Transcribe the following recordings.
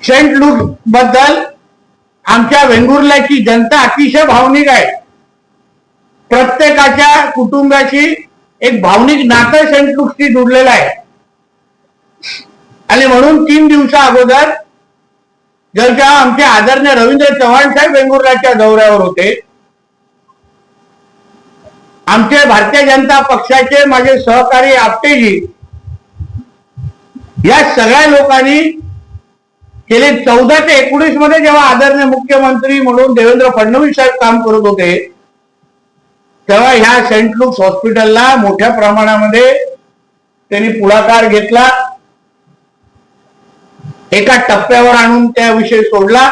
Saint look बद्दल आमच्या वेंगुर्ल्याची जनता अतिशय भावनिक आहे. प्रत्येकाच्या कुटुंबाची एक भावनिक नातं सेंट लूकशी जुडलेलं आहे. आणि म्हणून 3 दिवसा अगोदर जेव्हा आमचे आदरणीय रवींद्र चव्हाण साहेब वेंगुर्ल्याच्या दौऱ्यावर होते, आमचे भारतीय जनता पक्षाचे माझे सहकारी आपटेजी या सगळ्या लोकांनी गेले 14 ते 19 मध्ये जेव्हा आदरणीय मुख्यमंत्री म्हणून देवेंद्र फडणवीस साहेब काम करत होते, तेव्हा ह्या सेंट लूक्स हॉस्पिटलला मोठ्या प्रमाणामध्ये त्यांनी पुढाकार घेतला. एका टप्प्यावर आणून त्या विषय सोडला.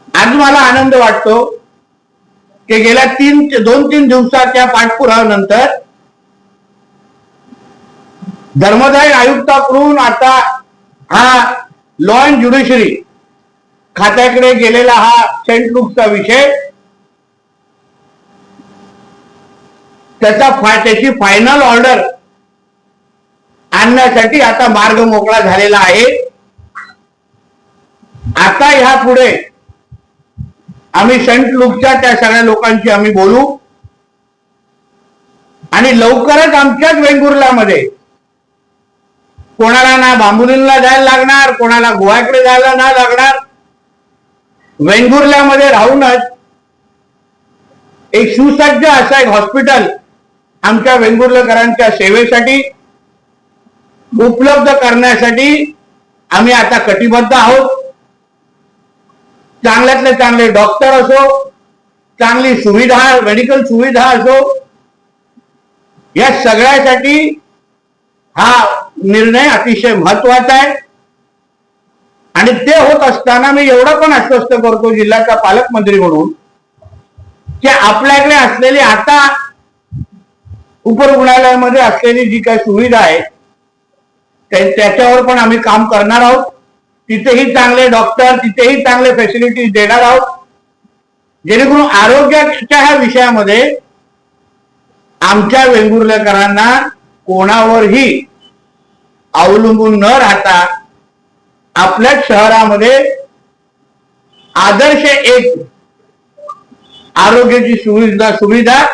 आज मला आनंद वाटतो की गेल्या 2-3 दिवसाच्या पाठपुराव्यानंतर धर्मदाय आयुक्ताकडून आता हा लॉ अँड ज्युडिशरी खात्याकडे गेलेला हा सेंट लूकचा विषय त्याची फायनल ऑर्डर आणण्यासाठी आता मार्ग मोकळा झालेला आहे. आता ह्या पुढे आम्ही सेंट लूकच्या त्या सगळ्या लोकांची आम्ही बोलू आणि लवकरच आमच्याच वेंगुर्ल्यामध्ये कोणाला ना बांबुलीला जायला लागणार, कोणाला गोव्याकडे जायला ना लागणार. वेंगुर्ल्यामध्ये राहूनच एक सुसज्ज असं एक हॉस्पिटल आमच्या वेंगुर्लेकरांच्या सेवेसाठी उपलब्ध करण्यासाठी आम्ही आता कटिबद्ध आहोत. चांगल्यातले चांगले डॉक्टर असो, चांगली सुविधा, मेडिकल सुविधा असो, या सगळ्यासाठी हा निर्णय अतिशय महत्वाचा आहे. आणि ते होत असताना मी एवढं पण आश्वस्त करतो जिल्ह्याचा पालकमंत्री म्हणून की आपल्याकडे असलेली आता उपरुग्णालयामध्ये असलेली जी काही सुविधा आहे त्याच्यावर पण आम्ही काम करणार आहोत. तिथेही चांगले डॉक्टर, तिथेही चांगले फॅसिलिटीज देणार आहोत, जेणेकरून आरोग्याच्या ह्या विषयामध्ये आमच्या वेंगुर्लेकरांना कोणावरही अवलंबून न राहता आपल्याच शहरामध्ये आदर्श एक आरोग्याची सुविधा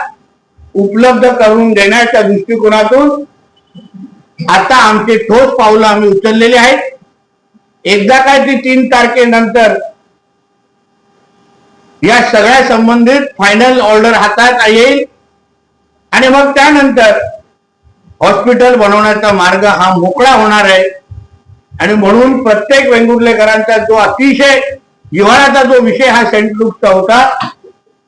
उपलब्ध करून देण्याच्या दृष्टिकोनातून आता आमचे ठोस पावलं आम्ही उचललेली आहेत. एकदा काय ती 3 तारखेनंतर या सगळ्या संबंधित फायनल ऑर्डर हातात येईल आणि मग त्यानंतर हॉस्पिटल बनवण्याचा मार्ग हा मोकळा होणार आहे. आणि म्हणून प्रत्येक वेंगुर्लेकरांचा जो अतिशय जिव्हाळ्याचा जो विषय हा सेंट लूकचा होता,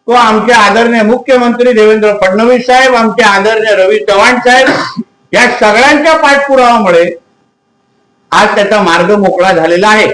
तो आमचे आदरणीय मुख्यमंत्री देवेंद्र फडणवीस साहेब, आमचे आदरणीय रवी चव्हाण साहेब या सगळ्यांच्या पाठपुराव्यामुळे आज त्याचा मार्ग मोकळा झालेला आहे.